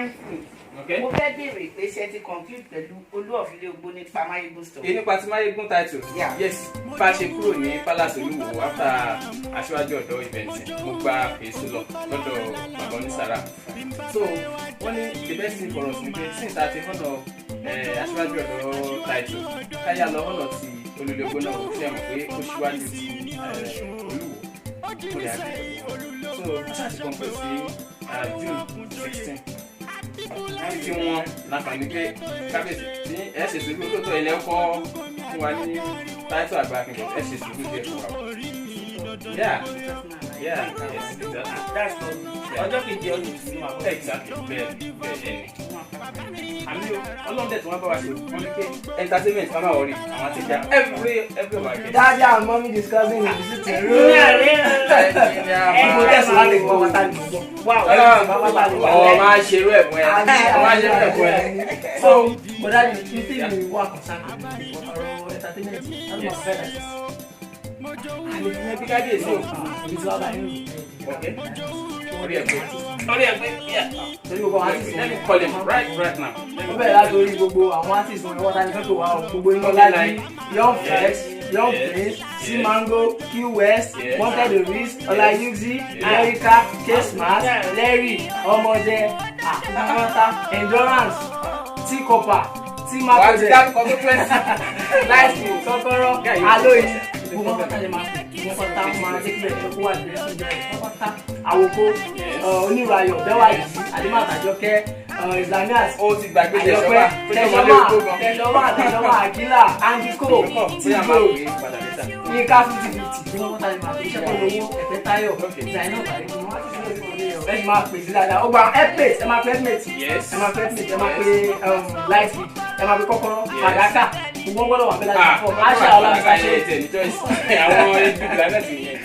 mindful. Okay. Mo fẹ́ béèrè pé ṣé ti conclude pẹ̀lú Olúọ̀fílé Ogbó nípa Máyégún story. Nípa ti Máyégún title. Yeah. Yes. Bá a ṣe kúrò ní Palace Olúwo after Aṣíwájú Ọ̀dọ́ event, mo gba èso lọ lọ́dọ̀ bàbá onísàrà. So wọ́n ní the best thing for us ni pé since a ti fọ́nà Aṣíwájú Ọ̀dọ́ title, káyà lọ ọ̀nà ti Olúọ̀fílé Ogbó náà ó fi hàn pé ó ṣíwájú ti Olúwo. Kò lè àgbẹ̀. So ṣáà ti compare sí June 16. Láti tí wọ́n láǹfààní pé kábíyèsí tí ẹ ṣe sùúrù lóòótọ́ ilẹ̀ ọkọ̀ fún wa ní táìtù àgbà akẹ́kọ̀ọ́ ẹ ṣe sùúrù díẹ̀ fún wa. Yeah, yes, exactly. That's all. Ọjọ́ kejì ọdún tí mo wà. Exactly, bẹ́ẹ̀ ẹni. Àmì ọlọ́run dẹ̀ tí wọ́n bá wa ṣe wọ́n ní pé entertainment máa wọrí àwọn àti ìjà every market. Daddy and mommy discussing in the sitting room. Ẹ̀gbọ́n tẹ̀sán láti gbọ́ wọ́tá ní gbọ́. Ọ̀ máa ṣerú ẹ̀ fún ẹ. Máa ṣerú ẹ̀ fún ẹ. So, but that is you think we work on something or entertainment. That's my friend. Àmì fún ẹbí kábíyèsí o. It's all about you. Okay. Orí ẹ̀ pé. Yeah. Torí gbogbo àwọn artist Let me call him right now. ó bẹ̀rẹ̀ látòrí gbogbo àwọn artist wọn wọ́n ta ní fẹ́kọ̀ọ́ wa o gbogbo iná láti Young Flex, Young Prince, C-Mango, Q West, Wanted the Risk, Olayuzi, America, K-Smart, Larry, Ọmọdé, Endurance, T-Copper, T-Makoze, Lightning, Kọ́kọ́rọ́, Aloyi, gbogbo ọ̀pọ̀ta lè máa gbogbo ọ̀pọ̀ta máa jẹ́ kí bẹ̀rẹ̀ kó wà lẹ́yìn fún bẹ̀rẹ̀ ọ̀pọ̀ta Àwòkó, Onírayọ̀, Bẹ́wàjì, Adémàtàjọkẹ́, Islamias, Ó ti gbàgbé Ayọ̀pẹ́, Tẹ̀sọ́mà, Àkílà, Andiko, Tìgbò, Yínká 50-50 ní wọ́n tàbí máa fi iṣẹ́ tó lówó Ẹ̀fẹ́ Táyọ̀, Zainab tàbí wọ́n ti sílẹ̀ sí ọdún ẹ̀yọ̀. Ẹ máa pè sí dáadáa. Ó gba airplate, ẹ máa pè airplate, ẹ máa pè airplate, ẹ máa pè lightning, ẹ máa pè kọ́kọ́rọ́, fàdákà, gbogbo gbọ́dọ̀ wà bẹ́ẹ̀ láti fọ́. Aṣa ọlọ́mọta ṣe àwọn ẹbí ìlànà ti yẹn.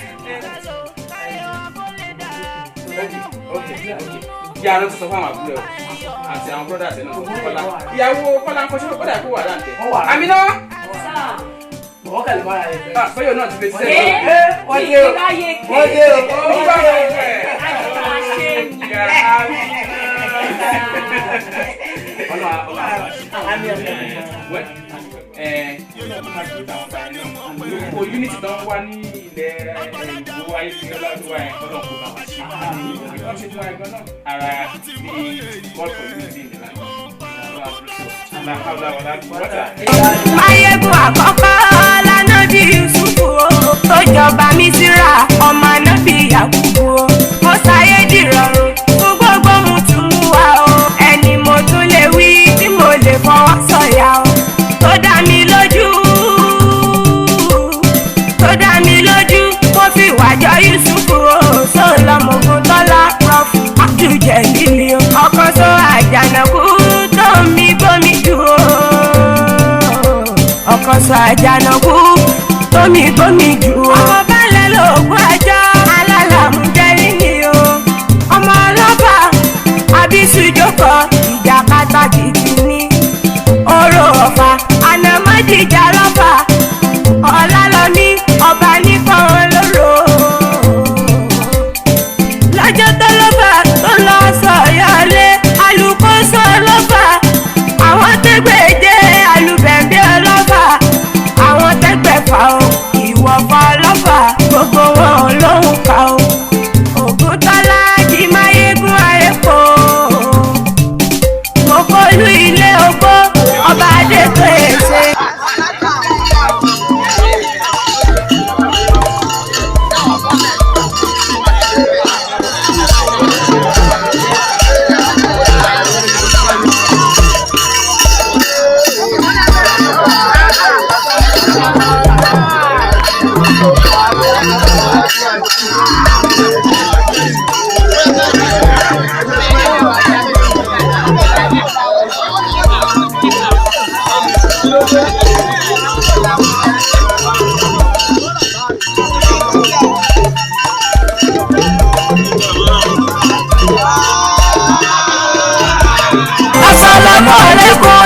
Ìyá ló ti sọ fún àwọn àbúrò àti àwọn brothers ẹ̀ náà Kọ́lá. Ìyàwó Kọ́lá ń kọ́ṣẹ́ kọ́dà kó wà láǹtẹ̀. Àmì náà. wọ́n kàlẹ́ máa ra ẹ̀fẹ́. Bẹ́ẹ̀ náà ti fi ṣe. Wọ́n dé o. Wọ́n dé o. Ó bá wọn fẹ́. Gbogbo unity tó ń wá ní ilẹ̀ ìlú ayé ti lọ́la tó wà yẹn kọ́dọ̀ kó bá wá sí. Wọ́n ṣe tó wá ẹ̀gbọ́n náà ara bíi God for unity in the land. Máyégún àkọ́kọ́ lánàbí Yusufu o tó jọba Mísírà ọmọ Ànábì Yakubu o ó sáyé dìrọ̀rùn fún gbogbo mùtúmùwà o ẹni mo tún lè wí tí mo lè fọwọ́ sọ̀yà o tó dá mi lójú mo fi wájọ Yusufu o sọlọmọgùn tọ́lá Prof Abdul Jelili o ọkọ sọ àjànàkú tó mi bómi jù o ọkọ sọ àjànàkú tó mi bómi jù o ọmọ balẹ̀ lóògùn ẹjọ́ alálàmújẹ́rì ni o ọmọ ọlọ́fà abisujoko ìjà kátàkìtì ni oró ọ̀fà anamọ́jìjà lọ́fà ọ̀làlọ́mí ọba nìkan olóró lọ́jọ́ tó lọ́fà tó lọ sọ̀yọ́lé alùkóso lọ́fà àwọn tẹ́gbẹ̀ẹ́jẹ́ alùbẹ̀ǹdẹ́ ọlọ́fà àwọn tẹ́gbẹ̀fà o ìwọ̀fà ọlọ́fà gbogbo wọn lóhùn ká o Ògúntọ́lá jí Máyégún àrẹ́pọ̀ gbogbo olú ilé Ogbó ọba Adétò èsè.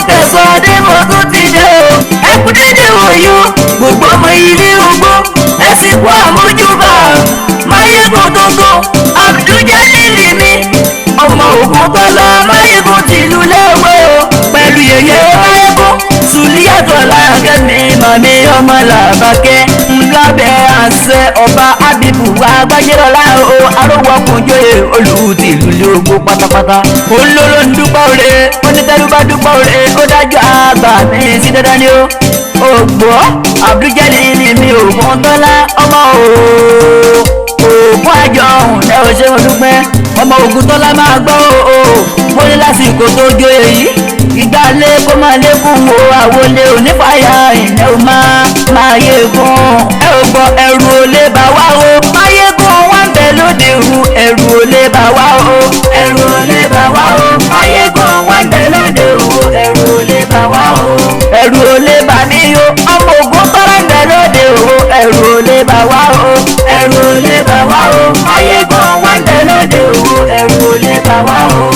Tẹ̀sọ̀dé mo tún ti dé o ẹkún dédé wòyú gbogbo ọmọ ilé Ogbó ẹsìn kú àmójúbà Máyégún tuntun Abdul Jelili mi ọmọ Ògúntọ́lá Máyégún. mi ọmọ làbákẹ́ lábẹ́ àṣẹ ọba Abibu Agbájẹ́lọ́lá o arówọ́kùnjóyè olùtìlú lógbó pátápátá olóró ń dúpọ̀ òre onítẹ̀rúbá dúpọ̀ òre ó dájú àgbà mi sí dandan ni ó ògbó àbújẹ́lì ni mi ò fún tọ́lá ọmọ òògùn àjọ ọ̀hún ẹ ò ṣe mo dúpẹ́ ọmọ ògùn tọ́lá máa gbọ́ mo ní lásìkò tó jó èyí ìgbàlẹ̀ kó máa lékún wo àwọlé onífàyà ìyẹn ò máa yégun ẹ ò gbọ́ ẹrù ò lè bá wá o máa yégun wá ń bẹ lóde hu ẹrù ò lè bá wá o ẹrù ò lè bá wá o máa yégun wá ń bẹ lóde hu ẹrù ò lè bá wá o ẹrù ò lè bá mi o ọmọ ògùn tọ́lá ń bẹ lóde hu ẹrù ò lè bá wá o ẹrù ò lè bá wá o máa yégun wá ń bẹ lóde hu ẹrù ò lè bá wá o.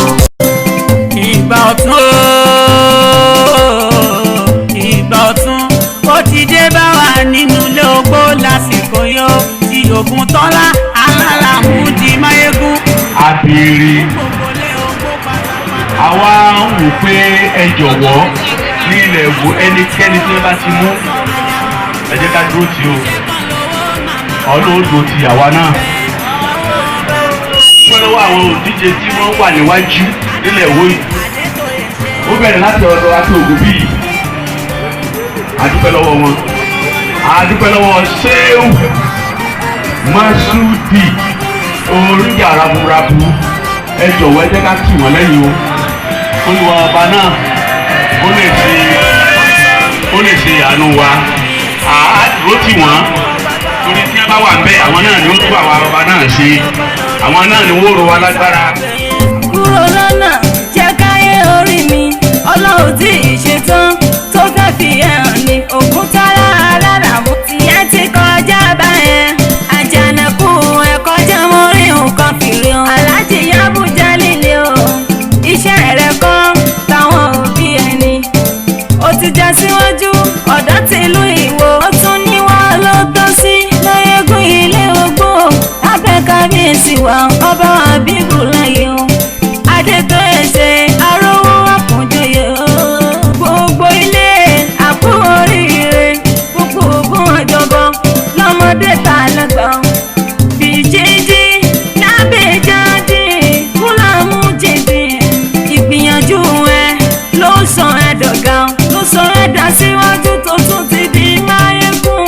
Ìgbà ọ̀tún ó ti dé bá wa nínú ilé ogbó lásìkò yó tí ògùn tọ́lá alálàmú di máyégún. Àbèrè àwa ń wò pé ẹ jọ̀wọ́ ní ilẹ̀ wo ẹnikẹ́ni tí wọ́n bá ti mú ẹ jẹ́ ká dúró tì o ọlọ́dọ̀ ti àwa náà. Wọ́n lọ́wọ́ àwọn òdíje tí wọ́n wà níwájú nílẹ̀ wo yìí ó bẹ̀rẹ̀ láti ọ̀dọ̀ àti ògùn bíi adúpẹ́ lọ́wọ́ wọn adúpẹ́ lọ́wọ́ Ṣéhù Masudi oríjà raburabu ẹ jọ̀wọ́ ẹ jẹ́ ká tì wọ́n lẹ́yìn o Olúwa ọba náà ó lè ṣe àánú wa àádúró tì wọ́n torí tí wọ́n bá wà ń bẹ̀ àwọn náà ni ó tú àwa ọba náà ṣe àwọn náà ni wọ́n rọ̀ wá lágbára. Kúrò lọ́nà jẹ́ káyé orí mi Ọlọ́run tí ì ṣetán tó fẹ́ fi hàn ní Ògúntọ́lá alálàmú tìyẹn ti kọjá báyẹn àjànàkú ẹ̀kọ́ jẹ́ mú rí nǹkan fìrí hàn Aláàjì Àbújá líle o iṣẹ́ rẹ̀ kọ́ táwọn òbí ẹni ó ti já síwájú ọ̀dọ́ tìlú Ìwó ó tún ní wọ́n ló tọ́ sí lọ́yẹ́gùn ilé ogbó lábẹ́ kábíyèsí wa ọba Àbíbù láyé o adétò ẹsẹ̀ arówó àkànjọyè gbogbo ilé àpò oríire gbogbo ògùn àjọbọ lọ́mọdé tá a lágbà bìjìjì lábẹ́jáde kúlámù jèdè ìgbìyànjú ẹ ló sọ ẹ dọ̀gá ló sọ ẹ dá síwájú tó tún ti di máyégún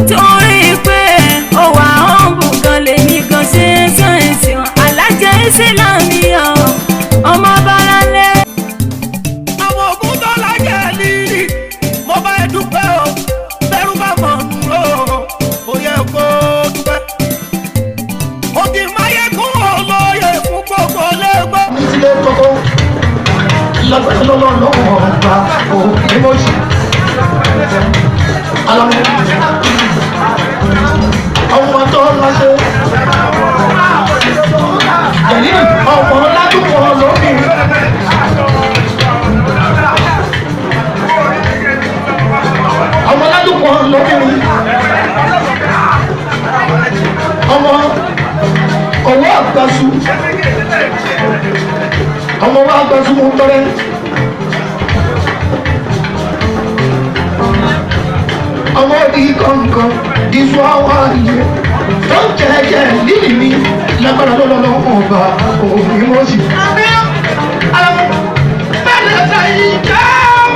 torí pé ó wà ọ̀bùn gan lèmi gan ṣe sáyẹ̀nsì wọn alájẹ ìsìlámì ọmọ Bárálé. Àwọn Ògúntọ́lá jẹ́ lílì mo bá ẹ dúpẹ́ o bẹ́rù bá mọ̀ nù ó yẹ kó dúpẹ́. Ògì máyégún olóye fún gbogbo lẹ́gbọ́. Ilé kókó lọ́gbẹ̀ẹ́ lọ́wọ́ ọ̀gbà òní mo ṣe. Alámi ọmọ tó lọ ṣe. Jẹ̀lí ọmọ ládùúgbò lómi. Ọmọ ládùúgbò lómi. Ọmọ owó àgbàsù. Ọmọ wa àgbàsù mú tọrẹ. Ọmọ di kankan iṣu àwọn àyè tó ń jẹjẹ lílì mi lágbára lọ́lọ́lọ́ ọba òfin mọ́sí. Bẹ́ẹ̀ni sẹ́yìn jẹ́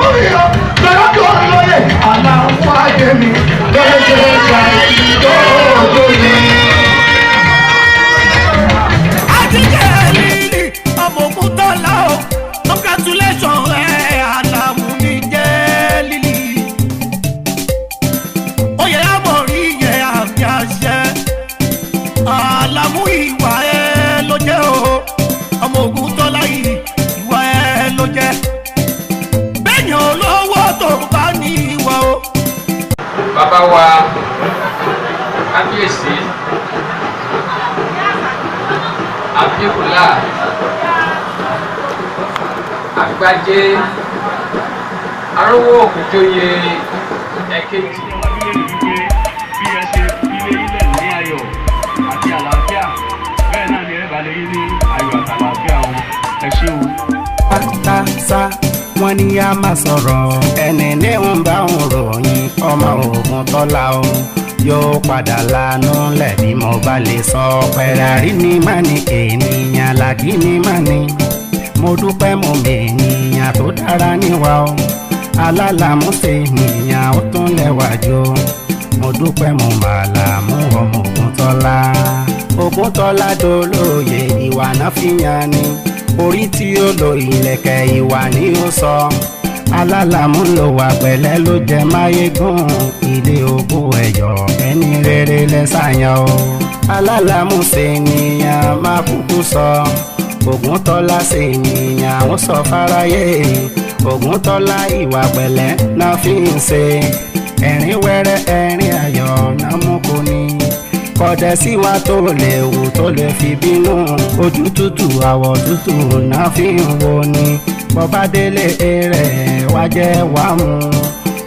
òyìnbó lọ́dọ̀ tó lóye aláwọ̀ ayé mi bẹ́ẹ̀ ṣe sẹ́yìn tó lóye. Àjíkẹ́ lílì ọmọ Ògúntọ́lá o congratulation ẹ̀ Àlàmú mi jẹ́ lílì. Oyè àmọ̀rí yẹ àmì àṣẹ Àlàmú ìwà ẹ ló jẹ́ o ọmọ Ògúntọ́lá yìí ìwà ẹ ló jẹ́ bẹ́ẹ̀ni olówó tó bá ní ìwà o. Bàbá wa kábíyèsí Abíbùlá Àgbájé arówó òkùnjóyè ẹ̀kejì. Bí ẹ ṣe ilé ilẹ̀ ní ayọ̀ àti àlàáfíà bẹ́ẹ̀ náà ni ẹ bá lè rí ní ayọ̀ àti àlàáfíà o ẹ ṣé o. Àtàṣà wọ́n ní a máa sọ̀rọ̀ ẹni ní ń bá òun ròyìn ọmọ Ògúntọ́lá o yóò padà lanu lẹ́bí mo bá lè sọ pẹ̀lárí ní mání ènìyàn làkì ní mání mo dúpẹ́ mo mènìyàn tó dára níwá o alálàmúṣe ènìyàn ó tún lẹ́wà jù mo dúpẹ́ mo màlàmú ọmọ Ògúntọ́lá Ògúntọ́lá dolóye ìwà náà fi yan ni orí tí ó lo ìlẹ̀kẹ̀ ìwà ni ó sọ alálàmú ló wà pẹ̀lẹ́ ló jẹ máyégún ilé ogún ẹ̀yọ̀ ẹni rere lẹ́sàyàn o alálàmú ṣe ènìyàn máa kúkú sọ Ògúntọ́lá ṣe ènìyàn ó sọ fáráyé Ògúntọ́lá ìwà pẹ̀lẹ́ náà fi ń ṣe ẹ̀rín wẹ́rẹ́ ẹ̀rín ayọ̀ náà mú kò ní kọ̀dẹ̀ sí wa tó léwu tó lè fi bínú ojú tútù àwọ̀ tútù náà fi ń wo ni bọ́bá délé rẹ̀ wá jẹ́ wá mú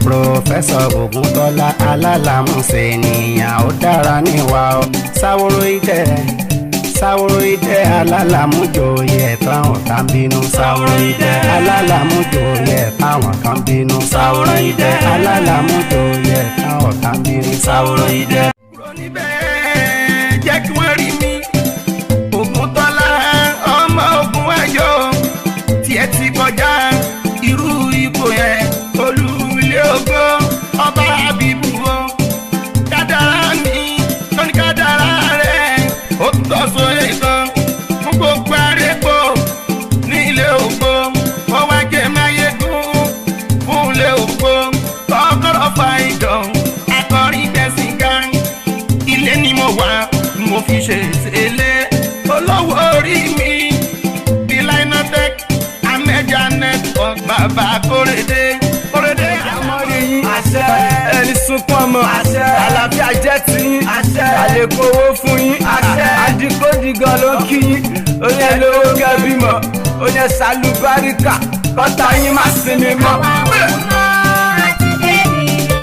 Prọfẹ́sọ̀ Ògúntọ́lá alálàmúṣe ènìyàn ó dára níwà ó Sáwóró idẹ alálàmújòyè ẹ̀tàn ọ̀tá ń bínú Sáwóró idẹ alálàmújòyè ẹ̀tàn àwọn kan bínú Sáwóró idẹ alálàmújòyè ẹ̀tàn ọ̀tá ń bínú Sáwóró idẹ. jẹ́ kí wọ́n rí mi Ògúntọ́lá ọmọ ogun ẹ̀yọ́ tiẹ̀ ti kọjá irú ipò yẹn olú ilé ògo ọba àbíbù o kádàrá mi lóní kádàrá rẹ̀ ó tọ́ sórí kan fún gbogbo àrègbò ní ilé ògo wọ́n wá jẹ́ máyégún fún ilé ògo kọ́kọ́rọ́ fa ìdán akọrin tẹ̀sìn kan ilé ni mo wà mo fi ṣe ìṣẹ̀lẹ̀ olówó orí mi bí Linotech Ameja network bàbá Kóredé àmọ́rí yín ẹni sunkún ọmọ àlàáfíà jẹ́ ti yín àlékún owó fún yín àdìgbòdìgàn ló kí yín oní ẹ̀ lówó kẹ́ bímọ oní ẹ̀ sálúbáríkà kọ́tà yín má sinmi mọ́.